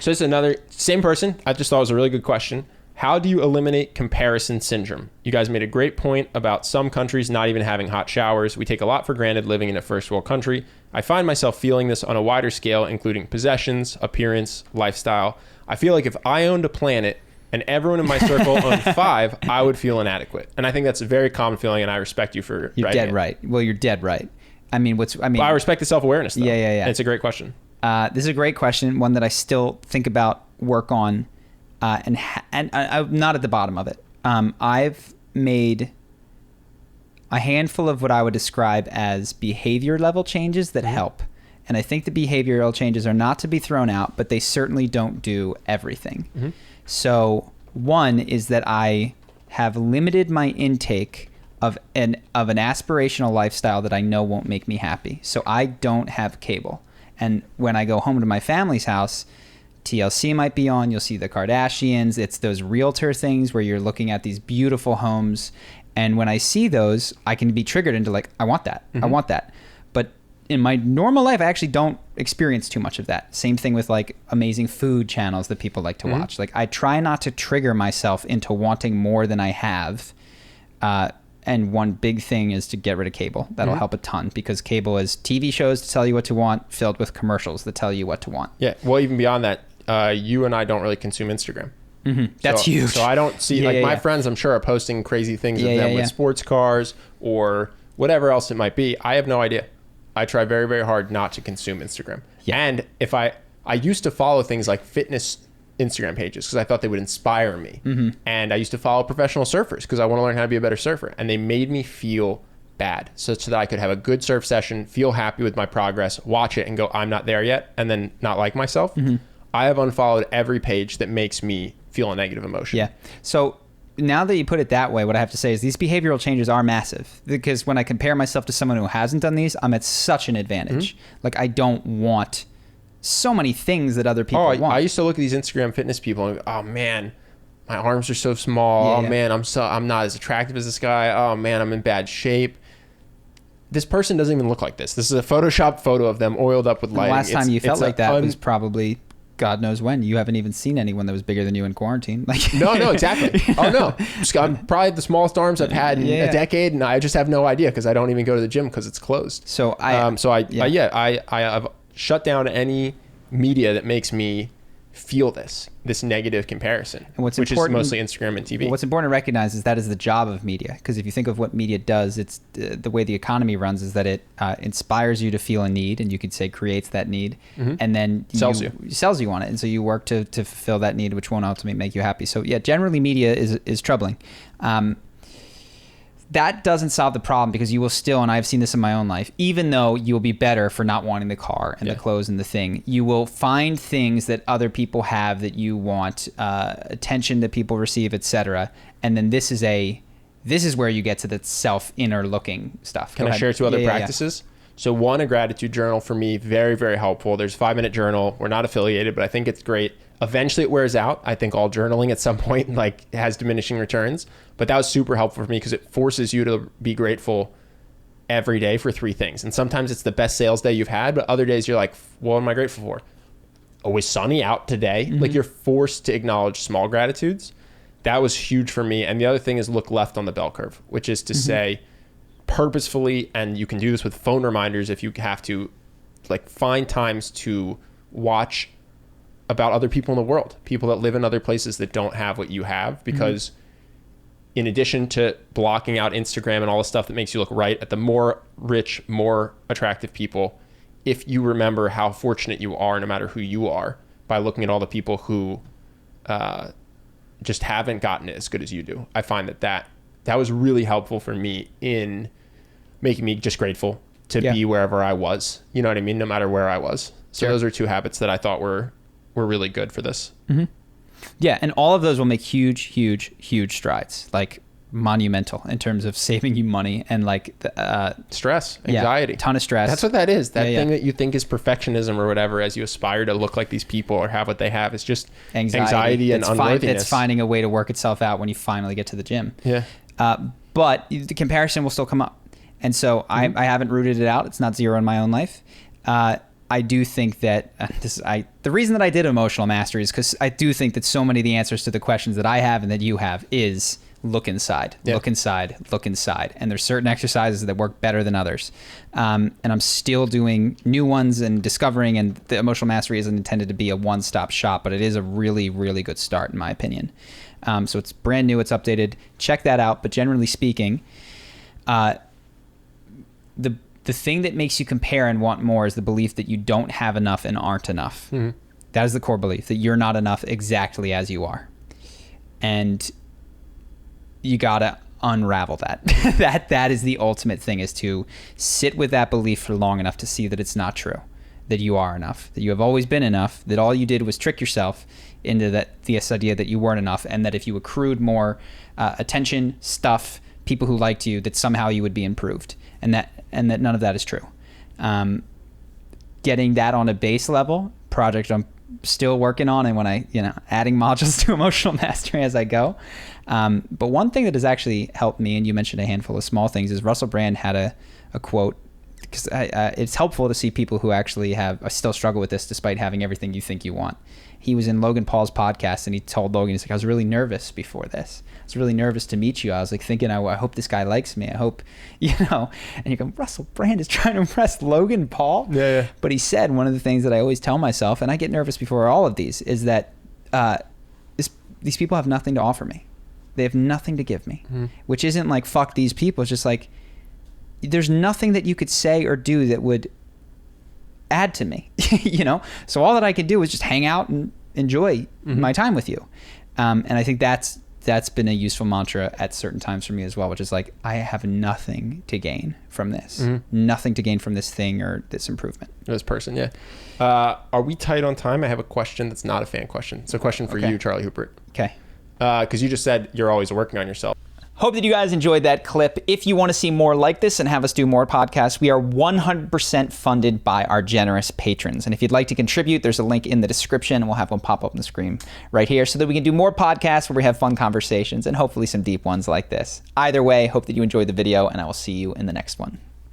So it's another, same person. I just thought it was a really good question. How do you eliminate comparison syndrome? You guys made a great point about some countries not even having hot showers. We take a lot for granted living in a first world country. I find myself feeling this on a wider scale, including possessions, appearance, lifestyle. I feel like if I owned a planet and everyone in my circle owned 5, I would feel inadequate. And I think that's a very common feeling, and I respect you for You're dead right. Well, you're dead right. I mean, but I respect the self-awareness, though. Yeah. And it's a great question. This is a great question, one that I still think about, work on, and I'm not at the bottom of it. I've made a handful of what I would describe as behavior level changes that help. And I think the behavioral changes are not to be thrown out, but they certainly don't do everything. Mm-hmm. So one is that I have limited my intake of an aspirational lifestyle that I know won't make me happy. So I don't have cable. And when I go home to my family's house, TLC might be on, you'll see the Kardashians. It's those realtor things where you're looking at these beautiful homes. And when I see those, I can be triggered into like, I want that. Mm-hmm. I want that. But in my normal life, I actually don't experience too much of that. Same thing with like amazing food channels that people like to mm-hmm. watch. Like I try not to trigger myself into wanting more than I have. And one big thing is to get rid of cable. That'll mm-hmm. help a ton, because cable is TV shows to tell you what to want, filled with commercials that tell you what to want. Yeah. Well, even beyond that, you and I don't really consume Instagram. Mm-hmm. That's huge. So I don't see my friends, I'm sure, are posting crazy things of them with sports cars or whatever else it might be. I have no idea. I try very, very hard not to consume Instagram. Yeah. And if I used to follow things like fitness Instagram pages because I thought they would inspire me. Mm-hmm. And I used to follow professional surfers because I want to learn how to be a better surfer. And they made me feel bad such that I could have a good surf session, feel happy with my progress, watch it and go, I'm not there yet, and then not like myself. Mm-hmm. I have unfollowed every page that makes me feel a negative emotion. Yeah. So now that you put it that way, what I have to say is these behavioral changes are massive, because when I compare myself to someone who hasn't done these, I'm at such an advantage. Mm-hmm. Like I don't want so many things that other people want. I used to look at these Instagram fitness people and go, oh man, my arms are so small. Man, I'm not as attractive as this guy. Oh man, I'm in bad shape. This person doesn't even look like this. This is a Photoshop photo of them oiled up with lighting. The last time you felt like that was probably God knows when. You haven't even seen anyone that was bigger than you in quarantine. Like No, exactly. Oh no, I'm probably the smallest arms I've had in a decade, and I just have no idea because I don't even go to the gym because it's closed. So I have shut down any media that makes me feel this negative comparison, which is mostly Instagram and TV. What's important to recognize is that is the job of media, because if you think of what media does, it's the way the economy runs is that it inspires you to feel a need, and you could say creates that need, mm-hmm. and then sells you on it, and so you work to fulfill that need, which won't ultimately make you happy. So yeah, generally media is troubling. That doesn't solve the problem, because you will still, and I've seen this in my own life, even though you will be better for not wanting the car and the clothes and the thing, you will find things that other people have that you want, attention that people receive, etc. And then this is where you get to the inner looking stuff. Can I share 2 other practices? Yeah. So one, a gratitude journal for me, very, very helpful. There's 5-minute journal. We're not affiliated, but I think it's great. Eventually it wears out. I think all journaling at some point has diminishing returns, but that was super helpful for me because it forces you to be grateful every day for 3 things. And sometimes it's the best sales day you've had, but other days you're like, what am I grateful for? Oh, it's sunny out today. Mm-hmm. Like you're forced to acknowledge small gratitudes. That was huge for me. And the other thing is look left on the bell curve, which is to mm-hmm. say purposefully, and you can do this with phone reminders if you have to, like find times to watch about other people in the world, people that live in other places that don't have what you have, because in addition to blocking out Instagram and all the stuff that makes you look right at the more rich, more attractive people, if you remember how fortunate you are, no matter who you are, by looking at all the people who just haven't gotten it as good as you do, I find that was really helpful for me in making me just grateful to be wherever I was. You know what I mean? No matter where I was. So those are 2 habits that I thought were really good for this. Mm-hmm. Yeah. And all of those will make huge, huge, huge strides, like monumental in terms of saving you money and like stress, anxiety, ton of stress. That's what that is. That thing that you think is perfectionism or whatever, as you aspire to look like these people or have what they have, is just anxiety and unworthiness. It's finding a way to work itself out when you finally get to the gym. Yeah. But the comparison will still come up. And so I haven't rooted it out. It's not zero in my own life. I do think that the reason that I did emotional mastery is because I do think that so many of the answers to the questions that I have and that you have is look inside, look inside, look inside. And there's certain exercises that work better than others. And I'm still doing new ones and discovering, and the emotional mastery isn't intended to be a one-stop shop, but it is a really, really good start in my opinion. So it's brand new, it's updated. Check that out. But generally speaking, the thing that makes you compare and want more is the belief that you don't have enough and aren't enough. Mm-hmm. That is the core belief, that you're not enough exactly as you are. And you gotta unravel that. that is the ultimate thing, is to sit with that belief for long enough to see that it's not true, that you are enough, that you have always been enough, that all you did was trick yourself into this idea that you weren't enough, and that if you accrued more attention, stuff, people who liked you, that somehow you would be improved, and that none of that is true. Getting that on a base level, project I'm still working on, and when adding modules to emotional mastery as I go. But one thing that has actually helped me, and you mentioned a handful of small things, is Russell Brand had a quote, because it's helpful to see people who actually still struggle with this despite having everything you think you want. He was in Logan Paul's podcast, and he told Logan, he's like, I was really nervous before this. I was really nervous to meet you. I was like thinking, I hope this guy likes me. I hope, and you go, Russell Brand is trying to impress Logan Paul. Yeah. But he said, one of the things that I always tell myself, and I get nervous before all of these, is that these people have nothing to offer me. They have nothing to give me, which isn't like, fuck these people. It's just like, there's nothing that you could say or do that would add to me, So all that I could do is just hang out and enjoy my time with you. And I think that's been a useful mantra at certain times for me as well, which is like, I have nothing to gain from this, nothing to gain from this thing or this improvement. This person, yeah. Are we tight on time? I have a question that's not a fan question. It's a question for you, Charlie Houpert. Okay. Because you just said you're always working on yourself. Hope that you guys enjoyed that clip. If you want to see more like this and have us do more podcasts, we are 100% funded by our generous patrons. And if you'd like to contribute, there's a link in the description, and we'll have one pop up on the screen right here so that we can do more podcasts where we have fun conversations and hopefully some deep ones like this. Either way, hope that you enjoyed the video, and I will see you in the next one.